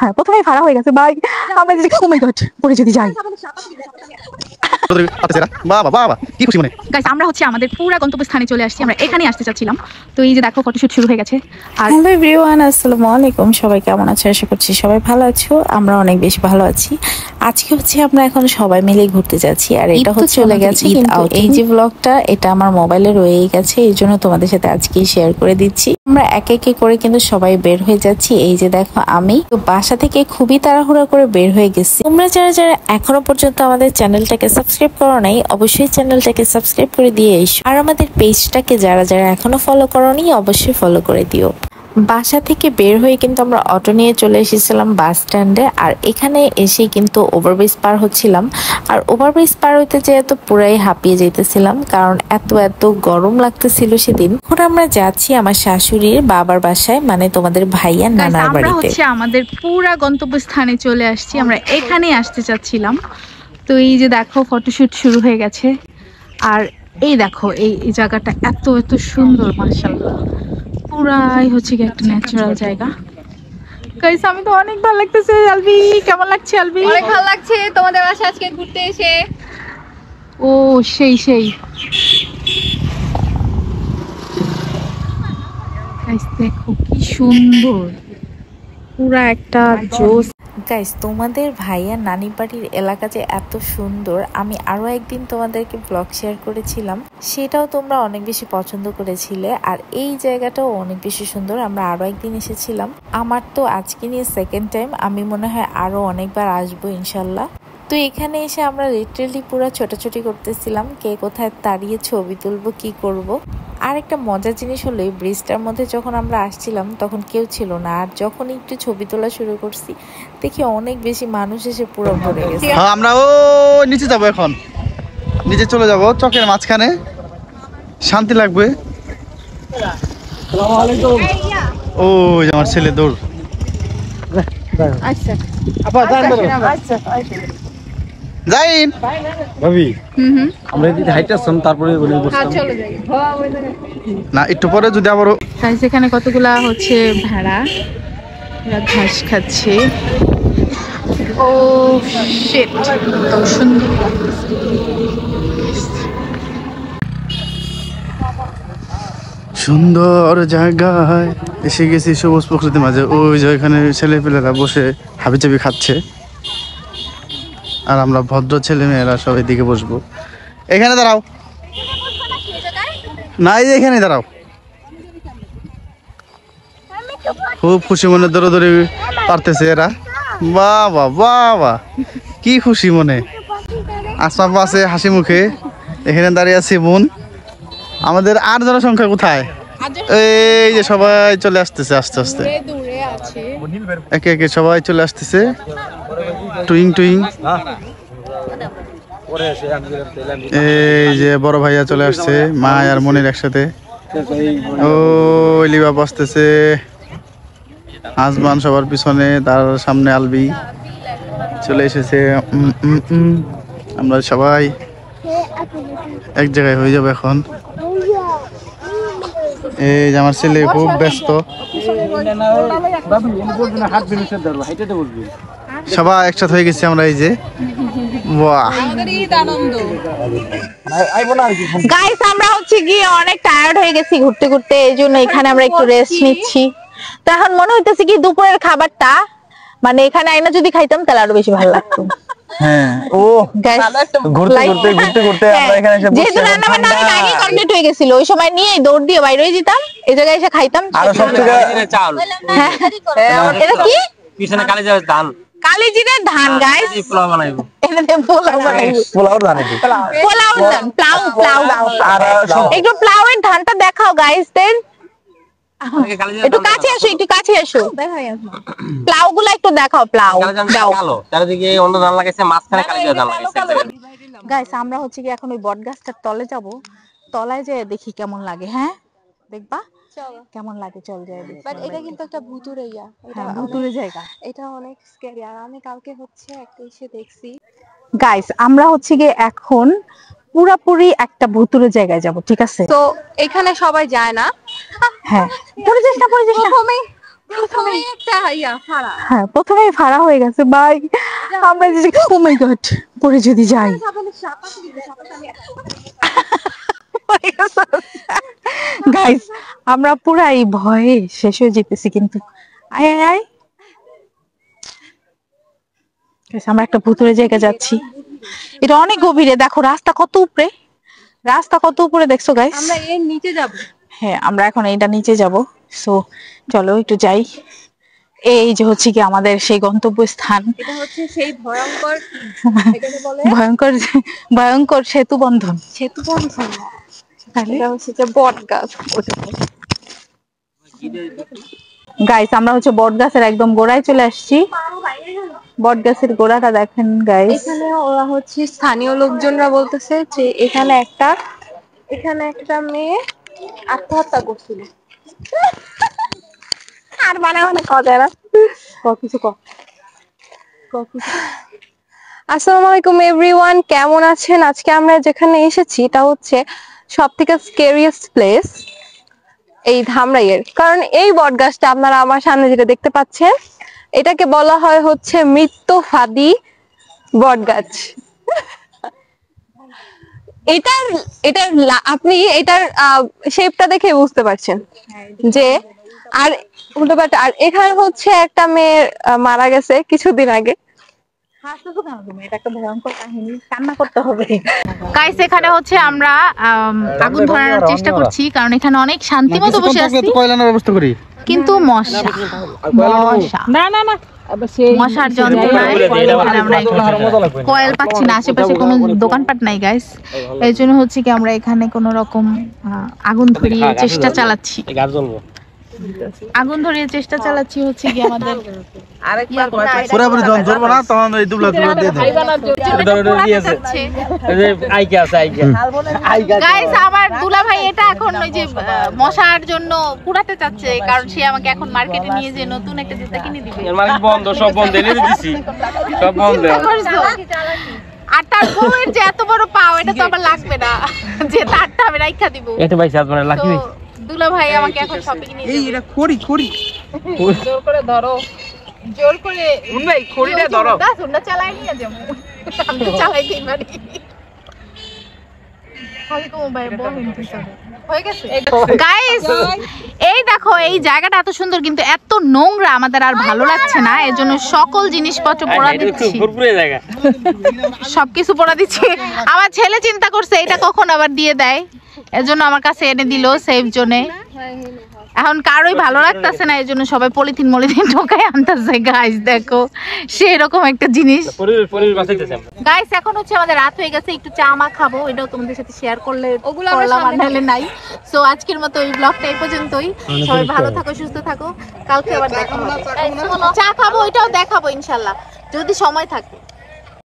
হ্যাঁ প্রথমেই ভাড়া হয়ে গেছে ভাই। আমরা যদি ও মাই গড পরে যদি যাই। বাবা বাবা কি খুশি মনে। গাইস আমরা হচ্ছে আমাদের পুরো গন্তব্যস্থানে চলে আসছি। আমরা এখানেই আসতে চাচ্ছিলাম। তো এই যে দেখো ফটোশুট শুরু হয়ে গেছে। আর হ্যালো এভরিওয়ান, আসসালামু আলাইকুম। সবাই কেমন আছো? আশা করছি সবাই ভালো আছো। আমরা অনেক বেশি ভালো আছি। আজকে হচ্ছে আমরা এখন সবাই মিলে ঘুরতে যাচ্ছি। আর এটা হচ্ছে চলে গেছে ঈদ আউট। এই যে ব্লগটা এটা আমার মোবাইলে রয়েই গেছে, এই জন্য তোমাদের সাথে আজকে শেয়ার করে দিচ্ছি। আমরা একে একে করে কিন্তু সবাই বের হয়ে যাচ্ছি। এই যে দেখো আমি তো বাসা থেকে খুবই তাড়াহুড়া করে বের হয়ে গেছি। তোমরা যারা যারা এখনো পর্যন্ত আমাদের চ্যানেলটাকে সাবস্ক্রাইব করো নাই, অবশ্যই চ্যানেলটাকে সাবস্ক্রাইব করে দিয়ে এসো। আর আমাদের পেজটাকে যারা যারা এখনো ফলো করোনি অবশ্যই ফলো করে দিও। বাসা থেকে বের হয়ে কিন্তু আমরা অটো নিয়ে চলে এসেছিলাম বাস স্ট্যান্ডে। আর এখানে এসে কিন্তু ওভারব্রিজ পার হচ্ছিলাম। আর ওভারব্রিজ পার হইতে যেয়ে তো পুরাই হাঁপিয়ে যেতেছিলাম, কারণ এত এত গরম লাগতেছিল সেদিন। এখন আমরা যাচ্ছি আমার শাশুড়ির বাবার বাসায়, মানে তোমাদের ভাইয়া নানার বাড়িতে। আমরা হচ্ছে আমাদের পুরো গন্তব্যস্থানে চলে আসছি। আমরা এখানেই আসতে চাচ্ছিলাম। তো এই যে দেখো ফটোশুট শুরু হয়ে গেছে। আর এই দেখো এই জায়গাটা এত এত সুন্দর, মাশাআল্লাহ পুরাই হচ্ছে কি একটা ন্যাচারাল জায়গা। গাইস আমি তো অনেক ভালো লাগতেছে। আলবি কেমন লাগছে? আলবি অনেক ভালো লাগছে তোমাদের বাসায় আজকে ঘুরতে এসে। ও সেই সেই গাইস দেখো কি সুন্দর, পুরা একটা জোস। গাইস তোমাদের ভাইয়া নানি বাড়ির এলাকা যে এত সুন্দর, আমি আরো একদিন তোমাদেরকে ব্লগ শেয়ার করেছিলাম, সেটাও তোমরা অনেক বেশি পছন্দ করেছিলে। আর এই জায়গাটাও অনেক বেশি সুন্দর। আমরা আরো একদিন এসেছিলাম। আমার তো আজকে নিয়ে সেকেন্ড টাইম, আমি মনে হয় আরো অনেকবার আসবো ইনশাল্লাহ। তো এখানে এসে আমরা লিটারালি পুরো ছোটাছুটি করতেছিলাম, কে কোথায় দাঁড়িয়ে ছবি তুলবো কি করব। আর একটা মজার জিনিস হলো এই ব্রিজটার মধ্যে যখন আমরা আসছিলাম তখন কেউ ছিল না, আর যখন একটু ছবি তোলা শুরু করছি দেখি অনেক বেশি মানুষ এসে পুরো ভরে গেছে। হ্যাঁ আমরা ও নিচে যাব, এখন নিচে চলে যাব, চকের মাঝখানে শান্তি লাগবে। ও আমার ছেলে দৌড়। আচ্ছা যাইন ভাবি আমরা যদি হাইটে আসতাম তারপরে চলে যাই না একটু পরে যদি আবারও। গাইস এখানে কতগুলা হচ্ছে ভেড়া, এরা ঘাস খাচ্ছে। ও শিট কত সুন্দর। সুন্দর জায়গায় এসে গেছি, সবুজ প্রকৃতির মাঝে। ওই যে এখানে ছেলেপেলেরা বসে হাবিজাবি খাচ্ছে, আর আমরা ভদ্র ছেলে মেয়েরা সব এদিকে বসবো। এখানে দাঁড়াও না, এই যে এখানে দাঁড়াও। খুব খুশি মনে দৌড়াদৌড়ি পারতেছে এরা। বাবা বাবা কি খুশি মনে। আসমা আছে হাসি মুখে, এখানে দাঁড়িয়ে আছে বোন। আমাদের আর জনসংখ্যা কোথায়? এই যে সবাই চলে আসতেছে আস্তে আস্তে, একে একে সবাই চলে আসতেছে। টুইং টুইং। এই যে বড় ভাইয়া চলে আসছে, মা আর মনির একসাথে। ও লিবাপ আসতেছে, আসমান সবার পিছনে, তার সামনে আলবি চলে এসেছে। আমরা সবাই এক জায়গায় হয়ে যাবে এখন। এই যে আমার ছেলে খুব ব্যস্ত, সবাই একসাথে হয়ে গেছি আমরা। এই যে বাহ গাইস আমরা হচ্ছে গিয়ে অনেক টায়ার্ড হয়ে গেছি ঘুরতে ঘুরতে, এই জন্য এখানে আমরা একটু রেস্ট নিচ্ছি। তো এখন মনে হইতেছে কি দুপুরের খাবারটা মানে এখানে আইনা যদি খাইতাম তাহলে আরো বেশি ভালো লাগতো। হ্যাঁ ও ঘুরতে ঘুরতে ঘুরতে ঘুরতে আমরা এখানে এসে যেহেতু রান্না বান্না অনেক আগে কমপ্লিট হয়ে গেছিল, ওই সময় নিয়ে দৌড় দিয়ে বাইরে হয়ে যেতাম, এই জায়গায় এসে খাইতাম। আর সবথেকে হ্যাঁ এটা কি পিছনে কালি যাবে ধান, কালিজিরার ধান গাইস, পোলাও বানাইবো। এটা দিয়ে পোলাও বানাইবো। পোলাওর ধান এটি। পোলাও ধান, প্লাউ প্লাউ। আর একটু প্লাউয়ের ধানটা দেখাও গাইসদের। একটু কাছে আসো, একটু কাছে আসো, প্লাউ গুলা একটু দেখাও। প্লাউ দাও। চারিদিকে অন্য ধান লাগাইছে, মাঝখানে কালি যাবে ধান লাগাইছে। গাইস আমরা হচ্ছে কি এখন ওই বট গাছটার তলে যাব, তলায় যেয়ে দেখি কেমন লাগে। হ্যাঁ দেখবা কেমন লাগে, চল যাই দেখি। বাট এটা কিন্তু একটা ভুতুড়ে ইয়া, এটা ভুতুড়ে জায়গা, এটা অনেক স্ক্যারি। আর আমি কালকে হচ্ছে একটা এসে দেখছি। গাইস আমরা হচ্ছে গিয়ে এখন পুরাপুরি একটা ভুতুড়ে জায়গায় যাব, ঠিক আছে? তো এখানে সবাই যায় না। হ্যাঁ পড়ে যাস না, পড়ে যাস না। প্রথমেই একটা ফাড়া। হ্যাঁ প্রথমেই ভাড়া হয়ে গেছে ভাই। আমরা যে ও মাই গড পরে যদি যাই গাইস আমরা পুরাই ভয়ে শেষ হয়ে যেতেছি কিন্তু আয় আয় আয় Guys, আমরা একটা ভুতুরে জায়গা যাচ্ছি, এটা অনেক গভীরে, দেখো রাস্তা কত উপরে, রাস্তা কত উপরে দেখছো গাইস। আমরা এর নিচে যাব। হ্যাঁ আমরা এখন এইটা নিচে যাব, সো চলো একটু যাই। এই যে হচ্ছে কি আমাদের সেই গন্তব্যস্থান, এটা হচ্ছে সেই ভয়ঙ্কর, এটাকে বলে ভয়ঙ্কর ভয়ঙ্কর সেতু বন্ধন। সেতু বন্ধন। তাহলে এটা হচ্ছে যে বট গাছ। গাইস আমরা হচ্ছে বট গাছের একদম গোড়ায় চলে আসছি। বট গাছের গোড়াটা দেখেন গাইস। এখানে ওরা হচ্ছে স্থানীয় লোকজনরা বলতেছে যে এখানে একটা মেয়ে আত্মহত্যা করছিল। আর মানে কথা না কিছু আসসালামু আলাইকুম এভরিওয়ান, কেমন আছেন? আজকে আমরা যেখানে এসেছি এটা হচ্ছে সবথেকে স্কেরিয়েস্ট প্লেস এই ধামরাইয়ের, কারণ এই বটগাছটা আপনারা আমার সামনে যেটা দেখতে পাচ্ছেন এটাকে বলা হয় হচ্ছে মৃত্যুফাদি বটগাছ। আপনি এটার শেপটা দেখে বুঝতে পারছেন যে আর উল্টো পাল্টা। আর এখানে হচ্ছে একটা মেয়ে মারা গেছে কিছুদিন আগে। গাইস এখানে হচ্ছে আমরা আগুন ধরানোর চেষ্টা করছি, কারণ এখানে অনেক শান্তি মতো বসে আছি, কয়লার ব্যবস্থা করি কিন্তু মশা না না না মশার যন্ত্রণায় আমরা কয়েল পাচ্ছি না, আশেপাশে কোনো দোকানপাট নাই গাইস, এই জন্য হচ্ছে কি আমরা এখানে কোনো রকম আগুন ধরিয়ে চেষ্টা চালাচ্ছি, আগুন ধরিয়ে চেষ্টা চালাচ্ছি হচ্ছে কি আমাদের পুরোপুরি যখন ধরবো না তখন এই দুবলা দুবলা দিয়ে গাইস। আমার দুলা ভাই এটা এখন ওই যে মশার জন্য পুরাতে চাচ্ছে, কারণ সে আমাকে এখন মার্কেটে নিয়ে যে নতুন একটা জুতা কিনে দিবে। বন্ধ, সব বন্ধ এনে দিছি, সব বন্ধ। আর তার বউয়ের যে এত বড় পাও, এটা তো আবার লাগবে না যে তারটা আমি রাইখা দিব। এটা ভাই সাত মানে লাকি ভাই দুলা ভাই আমাকে এখন শপিং নিয়ে এই এটা খড়ি জোর করে ধরো, জোর করে ভাই খড়িটা ধরো, সুন্দর চালাই নিয়ে যাবো, আমি তো চালাইতেই পারি। গাইস এই দেখো এই জায়গাটা এত সুন্দর কিন্তু এত নোংরা, আমাদের আর ভালো লাগছে না, এর জন্য সকল জিনিসপত্র পোড়া দিচ্ছি, সবকিছু পোড়া দিচ্ছি। আমার ছেলে চিন্তা করছে এটা কখন আবার দিয়ে দেয়, এজন্য আমার কাছে এনে দিল সেফ জোনে। এখন কারোই ভালো লাগতেছে না, এই জন্য সবাই পলিথিন ঢোকায় আনতেছে। গাইস দেখো সেরকম একটা জিনিস। গাইস এখন হচ্ছে আমাদের রাত হয়ে গেছে, একটু চা মা খাবো, এটাও তোমাদের সাথে শেয়ার করলে নাই। সো আজকের মতো এই ব্লগটা এই পর্যন্তই। সবাই ভালো থাকো, সুস্থ থাকো, কালকে আবার দেখা হবে। চা খাবো, এটাও দেখাবো ইনশাল্লাহ যদি সময় থাকে।